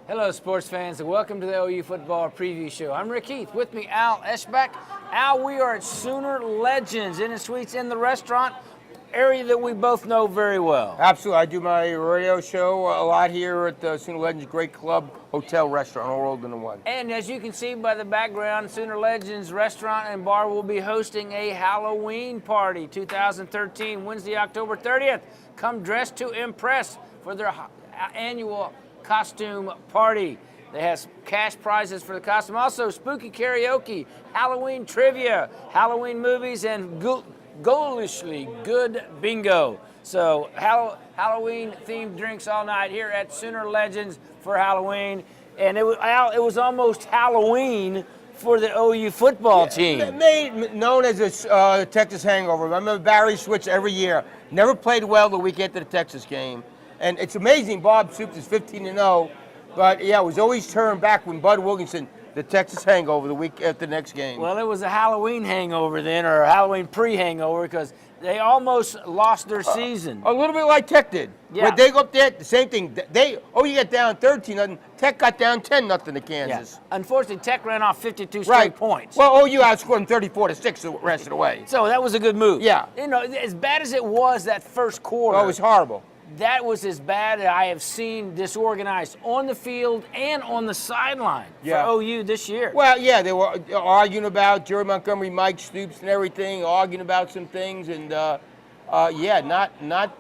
Hello, sports fans, and welcome to the OU Football Preview Show. I'm Rick Heath. With me, Al Eschbach. Al, we are at Sooner Legends Inn and Suites in the restaurant area that we both know very well. Absolutely. I do my radio show a lot here at the Sooner Legends Great Club Hotel Restaurant, all rolled into one. And as you can see by the background, Sooner Legends Restaurant and Bar will be hosting a Halloween party 2013, Wednesday, October 30th. Come dressed to impress for their annual costume party. They have cash prizes for the costume. Also, spooky karaoke, Halloween trivia, Halloween movies, and ghoulishly good bingo. So Halloween-themed drinks all night here at Sooner Legends for Halloween. And it was almost Halloween for the OU football team. Known as a Texas hangover. I remember Barry switched every year. Never played well the week after the Texas game. And it's amazing Bob Soups is 15-0. But, yeah, it was always turned back when Bud Wilkinson, the Texas hangover, the week after the next game. Well, it was a Halloween hangover then, or a Halloween pre-hangover, because they almost lost their season. A little bit like Tech did. Yeah. But they go up there, the same thing. You got down 13-0. Tech got down 10-0 to Kansas. Yeah. Unfortunately, Tech ran off 52 straight points. Well, OU outscored them 34-6 the rest of the way. So that was a good move. Yeah. You know, as bad as it was that first quarter. Oh, it was horrible. That was as bad as I have seen disorganized on the field and on the sideline for OU this year. Well, yeah, they were arguing about Jerry Montgomery, Mike Stoops, and everything, arguing about some things, and not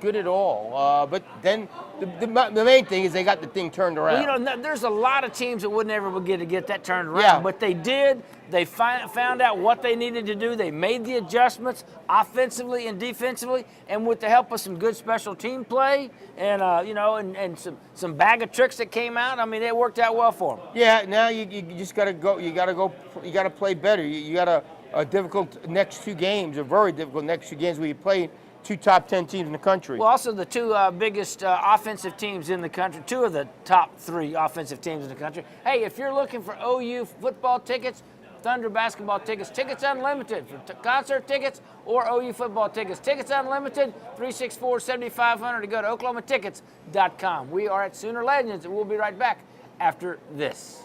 good at all. But then the main thing is they got the thing turned around. Well, you know, there's a lot of teams that would never be able to get that turned around, Yeah. but they did. They found out what they needed to do. They made the adjustments offensively and defensively, and with the help of some good special team play and and some bag of tricks that came out. I mean, it worked out well for them. Yeah, now you just got to go. You got to play better. You got a difficult next two games, a very difficult next two games where you play two top 10 teams in the country. Well, also the two biggest offensive teams in the country, two of the top three offensive teams in the country. Hey, if you're looking for OU football tickets, Thunder basketball tickets, Tickets Unlimited for concert tickets or OU football tickets. Tickets Unlimited, 364-7500 to go to oklahomatickets.com. We are at Sooner Legends, and we'll be right back after this.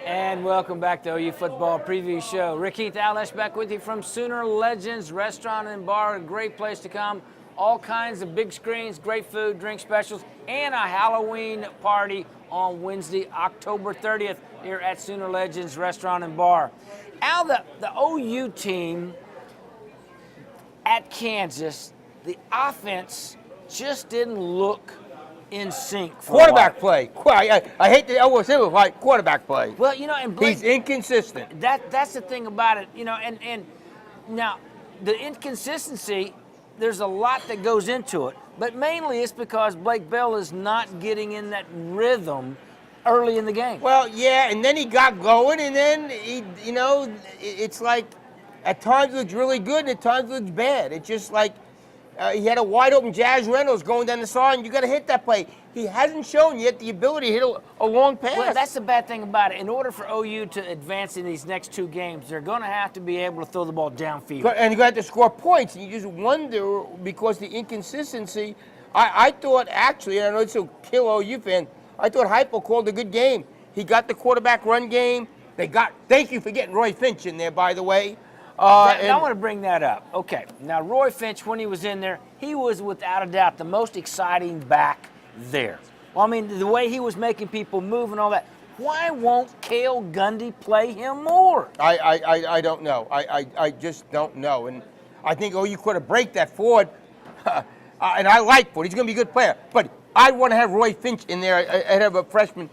And welcome back to OU Football Preview Show. Rick Heath, Al Eschbach with you from Sooner Legends Restaurant and Bar. A great place to come. All kinds of big screens, great food, drink specials, and a Halloween party on Wednesday, October 30th here at Sooner Legends Restaurant and Bar. Al, the OU team at Kansas, the offense just didn't look in sync for quarterback play. I hate the OSU like quarterback play. Well, you know, and Blake, he's inconsistent. That's the thing about it, you know, and now the inconsistency, there's a lot that goes into it, but mainly it's because Blake Bell is not getting in that rhythm early in the game. Well, yeah, and then he got going, and then it's like at times it looks really good, and at times it looks bad. It's just like he had a wide open Jazz Reynolds going down the side, and you got to hit that play. He hasn't shown yet the ability to hit a long pass. Well, that's the bad thing about it. In order for OU to advance in these next two games, they're going to have to be able to throw the ball downfield. And you're going to have to score points, and you just wonder because the inconsistency. I thought actually, and I know it's a kill OU fan, I thought Heupel called a good game. He got the quarterback run game. Thank you for getting Roy Finch in there, by the way. I want to bring that up. Okay, now Roy Finch, when he was in there, he was without a doubt the most exciting back there. Well, I mean, the way he was making people move and all that. Why won't Cale Gundy play him more? I don't know. I just don't know. And I think OU could have break that Ford. And I like Ford. He's going to be a good player. But I want to have Roy Finch in there ahead of a freshman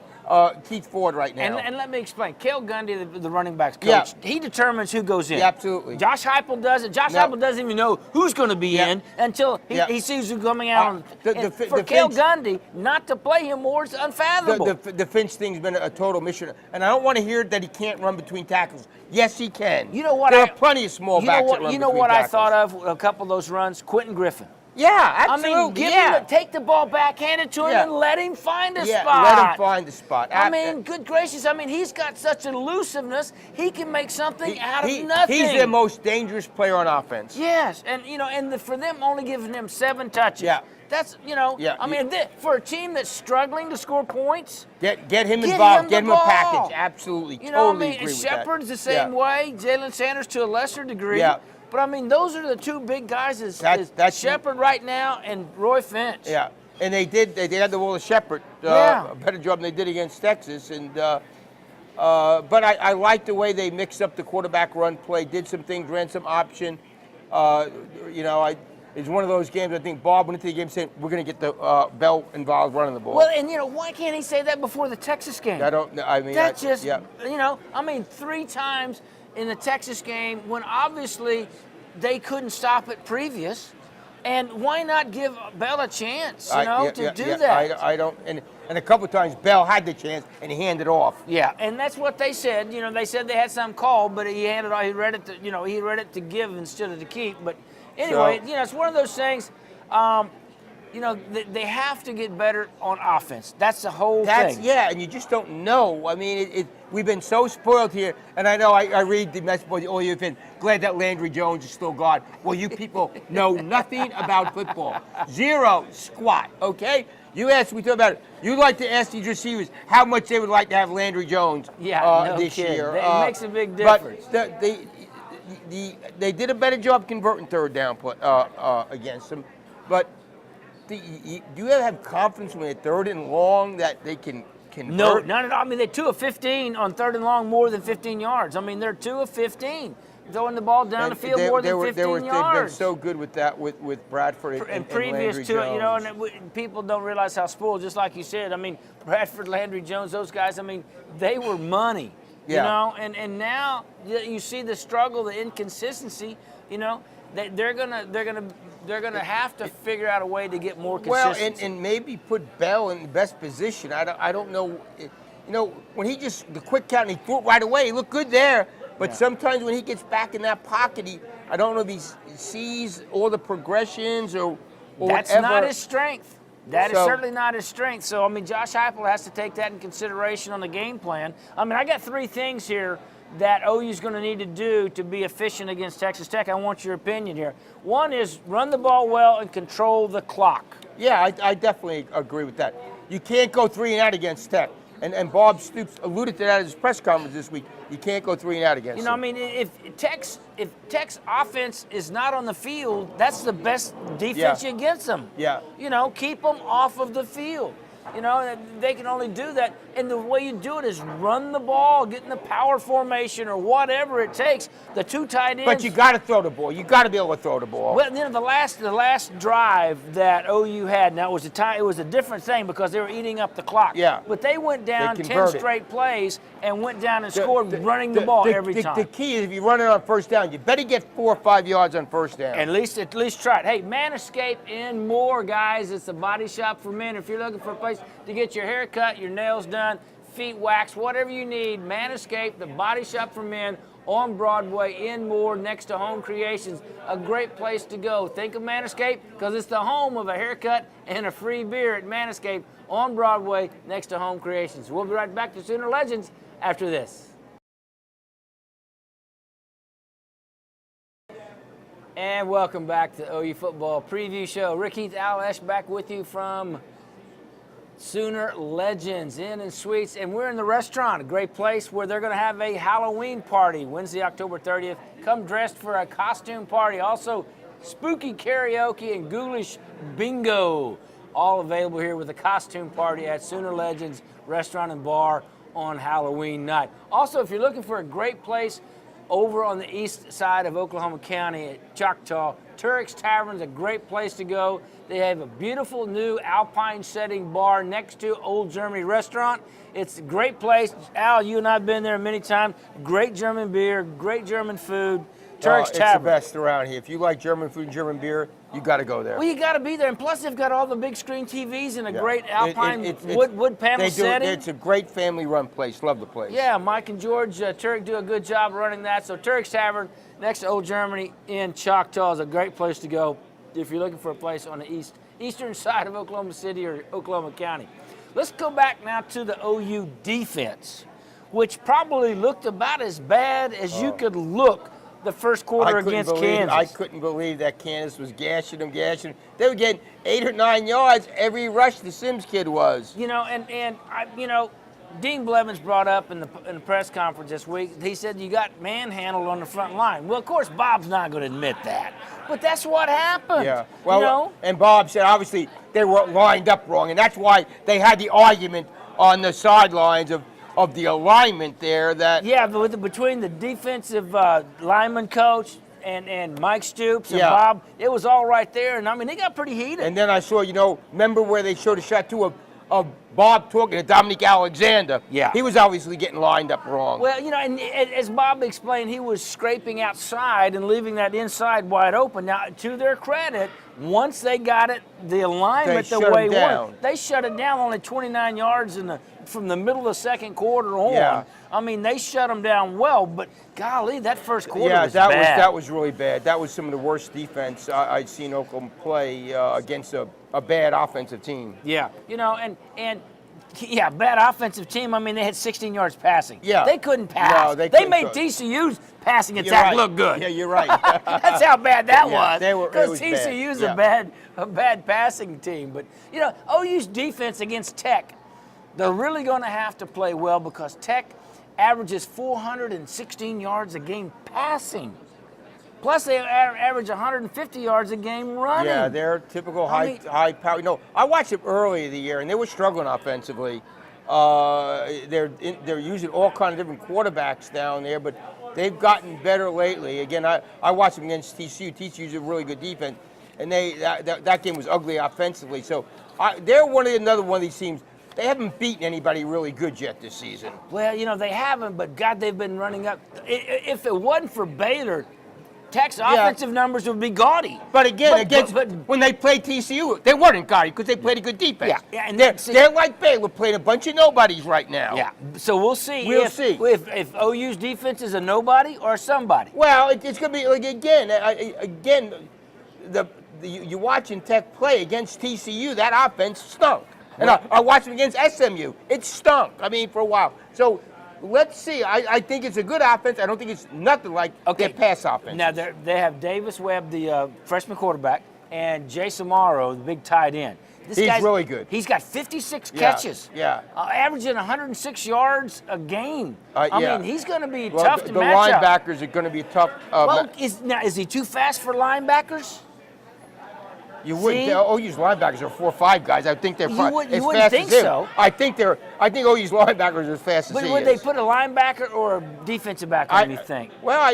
Keith Ford right now. And let me explain. Cale Gundy, the running backs coach, he determines who goes in. Yeah, absolutely. Josh Heupel does it. Heupel doesn't even know who's going to be in until he sees who's coming out. For Cale Gundy, not to play him more is unfathomable. The Finch thing's been a total mission. And I don't want to hear that he can't run between tackles. Yes, he can. You know what? There are plenty of small backs that run between tackles. You know what I thought of a couple of those runs? Quentin Griffin. Yeah, absolutely. Take the ball back, hand it to him, and let him find a spot. Let him find the spot. I mean, good gracious. I mean, he's got such elusiveness. He can make something out of nothing. He's the most dangerous player on offense. Yes, and for them only giving him 7 touches. Yeah. That's I mean, for a team that's struggling to score points, get him involved, get him a package. Absolutely, totally agree with that. Shepard's the same way. Jalen Sanders to a lesser degree. Yeah. But I mean, those are the 2 big guys. That's Shepard right now and Roy Finch. Yeah, and they had the role of Shepard. A better job than they did against Texas. And but I like the way they mixed up the quarterback run play, did some things, ran some option. It's one of those games. I think Bob went into the game saying we're going to get the Bell involved running the ball. Well, and why can't he say that before the Texas game? I don't. I mean, that's just 3 times in the Texas game when obviously they couldn't stop it previous. And why not give Bell a chance, to do that? I don't. And a couple of times Bell had the chance and he handed off. Yeah, and that's what they said. They said they had some called, but he handed off. He read it to he read it to give instead of to keep. But anyway, it's one of those things. They have to get better on offense. That's the whole thing. Yeah, and you just don't know. I mean, we've been so spoiled here, and I know I read the message board, you've been glad that Landry Jones is still gone. Well, you people know nothing about football. Zero squat, okay? We talk about it. You like to ask these receivers how much they would like to have Landry Jones this year. It makes a big difference. But they did a better job converting third down against them, but do you have confidence when they're 3rd and long that they can convert? No, not at all. I mean, they're 2 of 15 on 3rd and long, more than 15 yards. I mean, they're 2 of 15 throwing the ball down the field more than 15 yards. They've been so good with that with Bradford and previous Landry to Jones. and people don't realize how spoiled. Just like you said, I mean, Bradford, Landry Jones, those guys. I mean, they were money. And now you see the struggle, the inconsistency. They're gonna have to figure out a way to get more consistency. Well, and maybe put Bell in the best position. I don't know. When he the quick count and he threw it right away, he looked good there. But sometimes when he gets back in that pocket, I don't know if he sees all the progressions or that's whatever. not his strength. That is certainly not his strength. So, I mean, Josh Heupel has to take that in consideration on the game plan. I mean, I got 3 things here that OU's going to need to do to be efficient against Texas Tech. I want your opinion here. One is run the ball well and control the clock. Yeah, I definitely agree with that. You can't go 3 and out against Tech. And Bob Stoops alluded to that at his press conference this week. You can't go 3 and out against them. I mean, if Tech's offense is not on the field, that's the best defense against them. Yeah. Keep them off of the field. They can only do that. And the way you do it is run the ball, get in the power formation or whatever it takes. The 2 tight ends. But you got to throw the ball. You got to be able to throw the ball. Well, the last drive that OU had, now it was a different thing because they were eating up the clock. Yeah. But they went down 10 straight plays and went down and scored running the ball every time. The key is if you run it on first down, you better get 4 or 5 yards on first down. At least try it. Hey, Manscaped and more, guys. It's a body shop for men. If you're looking for a place to get your hair cut, your nails done, feet waxed, whatever you need, Manscaped, the body shop for men on Broadway in Moore next to Home Creations. A great place to go. Think of Manscaped because it's the home of a haircut and a free beer at Manscaped on Broadway next to Home Creations. We'll be right back to Sooner Legends after this. And welcome back to OU Football Preview Show. Heath and Al Eschbach with you from Sooner Legends Inn and Suites, and we're in the restaurant, a great place where they're going to have a Halloween party Wednesday, October 30th. Come dressed for a costume party. Also, spooky karaoke and ghoulish bingo, all available here with a costume party at Sooner Legends Restaurant and Bar on Halloween night. Also, if you're looking for a great place over on the east side of Oklahoma County at Choctaw, Turek's Tavern's a great place to go. They have a beautiful new alpine setting bar next to Old Germany Restaurant. It's a great place. Al, you and I have been there many times. Great German beer, great German food. Turek's Tavern. It's the best around here. If you like German food and German beer, you got to go there. Well, you got to be there. And plus, they've got all the big screen TVs and a great alpine wood panel setting. It's a great family-run place. Love the place. Yeah, Mike and George Turek do a good job running that. So Turek's Tavern next to Old Germany in Choctaw is a great place to go. if you're looking for a place on the eastern side of Oklahoma City or Oklahoma County. Let's go back now to the OU defense, which probably looked about as bad as you could look the first quarter against Kansas. I couldn't believe that Kansas was gashing them. They were getting 8 or 9 yards every rush the Sims kid was. You know, and Dean Blevins brought up in the press conference this week, he said you got manhandled on the front line. Well, of course, Bob's not going to admit that, but that's what happened. Yeah, well, and Bob said obviously they were lined up wrong, and that's why they had the argument on the sidelines of the alignment there. That but between the defensive lineman coach and Mike Stoops and Bob, it was all right there, and I mean they got pretty heated. And then I saw, remember where they showed a shot too of Bob talking to Dominic Alexander. Yeah. He was obviously getting lined up wrong. Well, and as Bob explained, he was scraping outside and leaving that inside wide open. Now, to their credit, once they got it, the alignment the way it was, they shut it down only 29 yards from the middle of the second quarter on. Yeah. I mean, they shut them down well, but golly, that first quarter was bad. That was really bad. That was some of the worst defense I'd seen Oklahoma play against a bad offensive team. Yeah, bad offensive team. I mean, they had 16 yards passing. Yeah. They couldn't pass. No, they made TCU's passing attack look good. Yeah, you're right. That's how bad that was. Because TCU's a bad passing team. But, OU's defense against Tech, they're really going to have to play well because Tech averages 416 yards a game passing. Plus, they average 150 yards a game running. Yeah, they're typical high power. I watched them early in the year, and they were struggling offensively. They're using all kinds of different quarterbacks down there, but they've gotten better lately. Again, I watched them against TCU. TCU's a really good defense, and that game was ugly offensively. So they're another one of these teams. They haven't beaten anybody really good yet this season. Well, they haven't, but God, they've been running up. If it wasn't for Baylor, Tech's offensive numbers would be gaudy. But again, when they played TCU, they weren't gaudy because they played a good defense. Yeah, and they're like Baylor, playing a bunch of nobodies right now. Yeah, so we'll see. If OU's defense is a nobody or somebody. Well, it's going to be like you're watching Tech play against TCU. That offense stunk, and I watched them against SMU. It stunk. I mean, for a while. So. Let's see. I think it's a good offense. I don't think it's nothing like their pass offense. Now, they have Davis Webb, the freshman quarterback, and Jason Morrow, the big tight end. He's really good. He's got 56 catches. Yeah. Averaging 106 yards a game. I mean, he's going to be tough to the match up. linebackers are going to be tough. Is he too fast for linebackers? You wouldn't. OU's linebackers are 4.5 guys. I think they're as wouldn't fast think as him. so. I think OU's linebackers are as fast as he is. But would they put a linebacker or a defensive back on? You think? Well,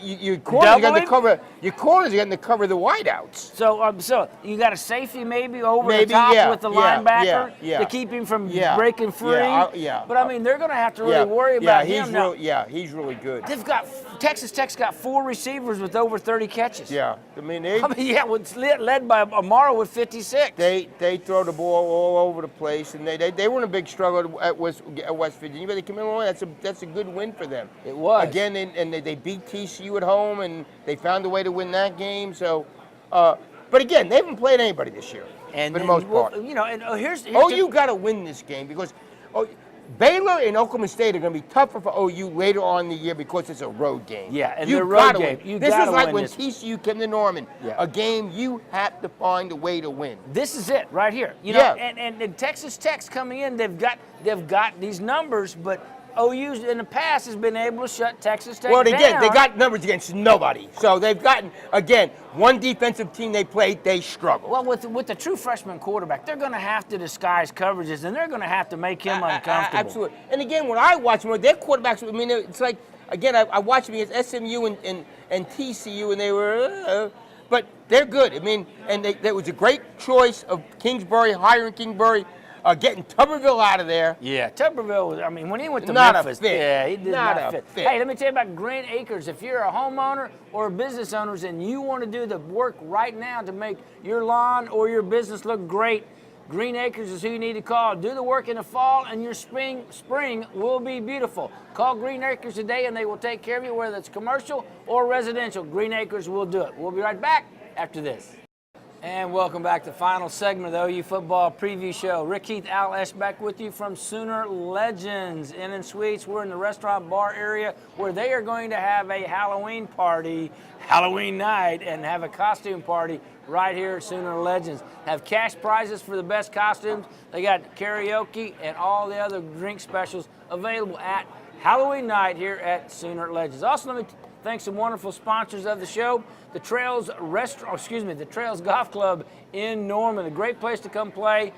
your corners are getting to cover. Your corners are getting to cover the wideouts. So you got a safety maybe over the top with the linebacker to keep him from breaking free. But I mean, they're going to have to really worry about him now. He's really good. Texas Tech's got 4 receivers with over 30 catches. Yeah, led by Amaro with 56. They throw the ball all over the place, and they were in a big struggle at West Virginia, but they came in along. That's a good win for them. It was. Again, and they beat TCU at home, and they found a way to win that game. So, but again, they haven't played anybody this year for the most part. Here's OU got to win this game because Baylor and Oklahoma State are going to be tougher for OU later on in the year because it's a road game. Yeah, and the road game. This is like when TCU came to Norman. Yeah. A game you have to find a way to win. This is it right here. And Texas Tech's coming in. They've got these numbers, but OU in the past has been able to shut Texas Tech down. They got numbers against nobody. So they've gotten, again, one defensive team they played, they struggled. Well, with the true freshman quarterback, they're going to have to disguise coverages, and they're going to have to make him uncomfortable. Absolutely. And again, when I watch them, their quarterbacks, I mean, it's like, again, I watched them against SMU and TCU, and they were, but they're good. I mean, and that was a great choice of hiring Kingsbury. Getting Tuberville out of there. Yeah, Tuberville was, when he went to not Memphis, a fit. Yeah, he did not fit. Fit. Hey, let me tell you about Green Acres. If you're a homeowner or a business owner and you want to do the work right now to make your lawn or your business look great, Green Acres is who you need to call. Do the work in the fall and your spring will be beautiful. Call Green Acres today and they will take care of you, whether it's commercial or residential. Green Acres will do it. We'll be right back after this. And welcome back to the final segment of the OU Football Preview Show. Rick, Heath, Al Eschbach with you from Sooner Legends Inn and Suites. We're in the restaurant bar area where they are going to have a Halloween party, Halloween night, and have a costume party right here at Sooner Legends. Have cash prizes for the best costumes. They got karaoke and all the other drink specials available at Halloween night here at Sooner Legends. Also, let me thank some wonderful sponsors of the show. The Trails the Trails Golf Club in Norman, a great place to come play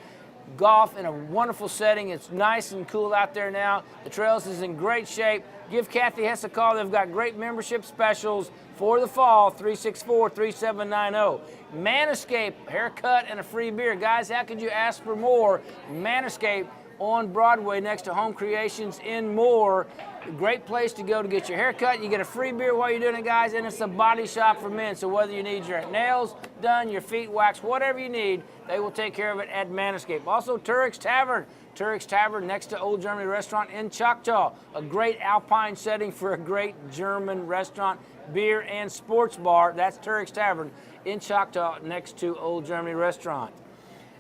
golf in a wonderful setting. It's nice and cool out there now. The Trails is in great shape. Give Kathy Hess a call. They've got great membership specials for the fall, 364-3790. Manscaped, haircut and a free beer. Guys, how could you ask for more? Manscaped on Broadway next to Home Creations in Moore. A great place to go to get your hair cut. You get a free beer while you're doing it, guys, and it's a body shop for men. So whether you need your nails done, your feet waxed, whatever you need, they will take care of it at Manscaped. Also, Turek's Tavern. Turek's Tavern next to Old Germany Restaurant in Choctaw. A great alpine setting for a great German restaurant, beer, and sports bar. That's Turek's Tavern in Choctaw next to Old Germany Restaurant.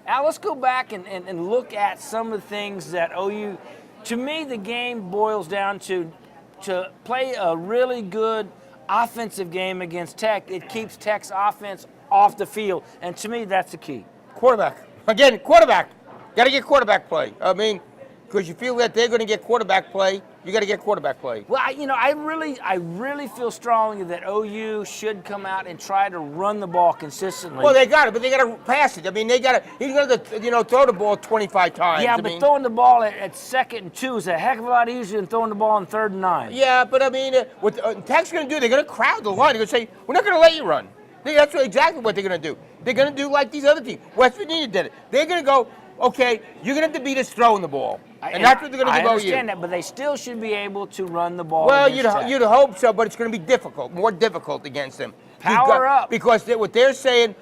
Al, let's go back and look at some of the things that OU, to me, the game boils down to play a really good offensive game against Tech. It keeps Tech's offense off the field, and to me, that's the key. Quarterback. Again, quarterback. Got to get quarterback play. I mean, because you feel that they're going to get quarterback play, you got to get quarterback play. Well, I really feel strongly that OU should come out and try to run the ball consistently. Well, they got it, but they got to pass it. I mean, he's going to throw the ball 25 times. Yeah, but throwing the ball at 2nd and 2 is a heck of a lot easier than throwing the ball on 3rd and 9. Yeah, but I mean, what Tech's going to do, they're going to crowd the line. They're going to say, we're not going to let you run. That's exactly what they're going to do. They're going to do like these other teams. West Virginia did it. They're going to go, okay, you're going to have to beat us throwing the ball. And that's what they're going to do. I understand that, but they still should be able to run the ball. Well, you'd hope so, but it's going to be difficult, more difficult against them. Power up. Because what they're saying,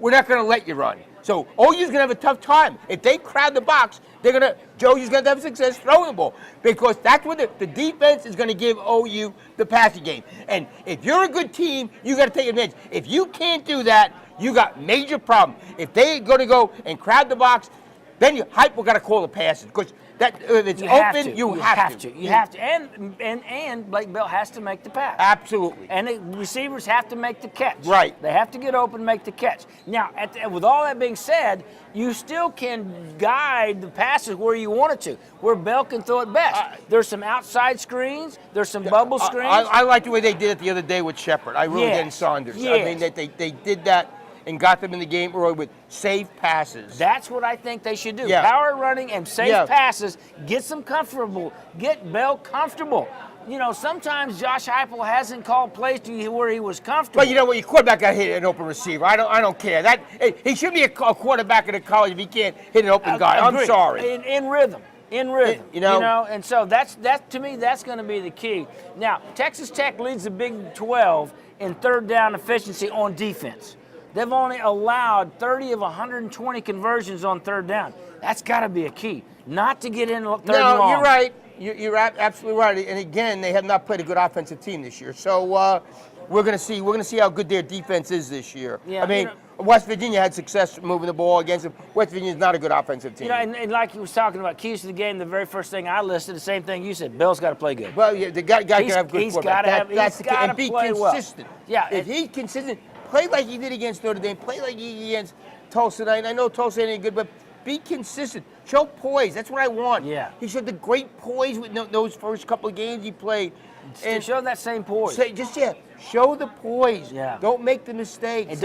we're not going to let you run. So OU's going to have a tough time. If they crowd the box, Joey's going to have success throwing the ball. Because that's what the defense is going to give OU the passing game. And if you're a good team, you got to take advantage. If you can't do that, you got major problem. If they're going to go and crowd the box, then you got to call the passes. Because if it's open, you have to. You have to. And Blake Bell has to make the pass. Absolutely. And the receivers have to make the catch. Right. They have to get open and make the catch. Now, with all that being said, you still can guide the passes where you want it to, where Bell can throw it best. There's some outside screens. There's some bubble screens. I like the way they did it the other day with Shepard. I really did in Saunders. Yes. I mean, that they did that and got them in the game early with safe passes. That's what I think they should do. Yeah. Power running and safe passes. Get them comfortable. Get Bell comfortable. Sometimes Josh Heupel hasn't called plays to you where he was comfortable. But you know what? Your quarterback got hit an open receiver. I don't care. He shouldn't be a quarterback in a college if he can't hit an open guy. I'm sorry. In rhythm. And so that's to me that's going to be the key. Now, Texas Tech leads the Big 12 in 3rd down efficiency on defense. They've only allowed 30 of 120 conversions on 3rd down. That's got to be a key, not to get in 3rd and long. No, you're right. You're absolutely right. And again, they have not played a good offensive team this year. So we're going to see. We're going to see how good their defense is this year. Yeah, I mean, West Virginia had success moving the ball against them. West Virginia is not a good offensive team. And like you was talking about keys to the game, the very first thing I listed, the same thing you said. Bell's got to play good. Well, yeah, the guy got to have good He's got to have. He's got to be play consistent. Well. Yeah, if he's consistent. Play like he did against Notre Dame. Play like he did against Tulsa. I know Tulsa ain't good, but be consistent. Show poise. That's what I want. Yeah. He showed the great poise with those first couple of games he played. And show that same poise. Show the poise. Yeah. Don't make the mistakes. And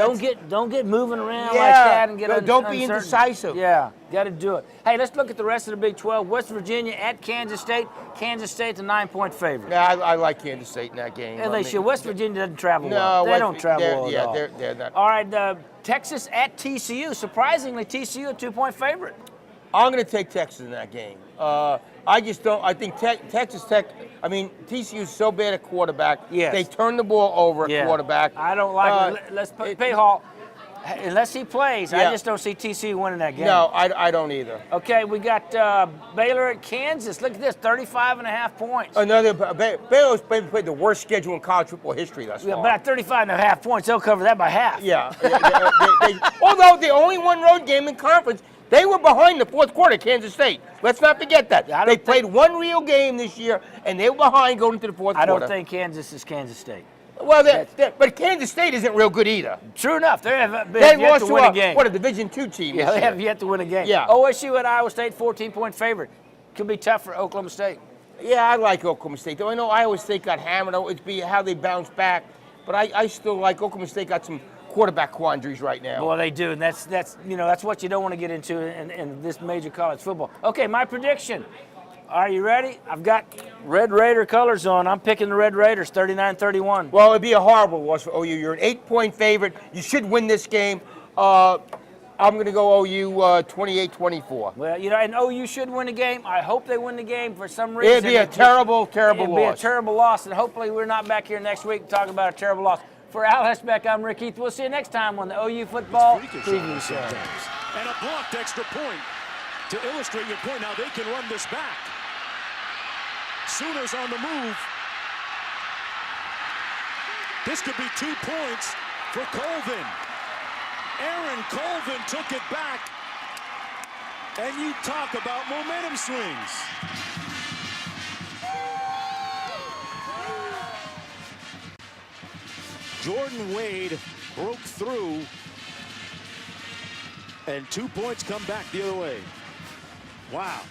don't get moving around like that and get don't be indecisive. Yeah, got to do it. Hey, let's look at the rest of the Big 12. West Virginia at Kansas State. Kansas State's a 9-point favorite. Yeah, I like Kansas State in that game. And they should. West Virginia doesn't travel well. They don't travel well at all. They're not. All right, Texas at TCU. Surprisingly, TCU a 2-point favorite. I'm going to take Texas in that game. I just don't. I think Texas Tech. I mean, TCU is so bad at quarterback. Yes. They turn the ball over at quarterback. I don't like it. Let's pay Hall. Unless he plays, Yeah. I just don't see TCU winning that game. No, I don't either. Okay, we got Baylor at Kansas. Look at this, 35.5 points. Another Baylor's played the worst schedule in college football history thus Yeah, far. but at 35.5 points, they'll cover that by half. Yeah. Although they only one road game in conference, they were behind the fourth quarter, Kansas State. Let's not forget that. They played one real game this year, and they were behind going into the fourth quarter. I don't think Kansas is Kansas State. Well, but Kansas State isn't real good either. True enough. They have They yet lost to win a game. a Division II team. Yeah, this they year. have yet to win a game. Yeah. OSU at Iowa State, 14-point favorite. Could be tough for Oklahoma State. Yeah, I like Oklahoma State. Though I know Iowa State got hammered. It'd be how they bounce back. But I still like Oklahoma State. Got some quarterback quandaries right now. Well, they do, and that's what you don't want to get into in this major college football. Okay, my prediction. Are you ready? I've got Red Raider colors on. I'm picking the Red Raiders, 39-31. Well, it'd be a horrible loss for OU. You're an 8-point favorite. You should win this game. I'm going to go OU 28-24. Well, and OU should win the game. I hope they win the game for some reason. It'd be a terrible, terrible It'd loss. be a terrible loss, and hopefully we're not back here next week talking about a terrible loss. For Al Eschbach, I'm Rick Heath. We'll see you next time on the OU Football Preview Show. And a blocked extra point to illustrate your point. Now they can run this back. Sooners on the move. This could be 2 points for Colvin. Aaron Colvin took it back. And you talk about momentum swings. Jordan Wade broke through. And 2 points come back the other way. Wow.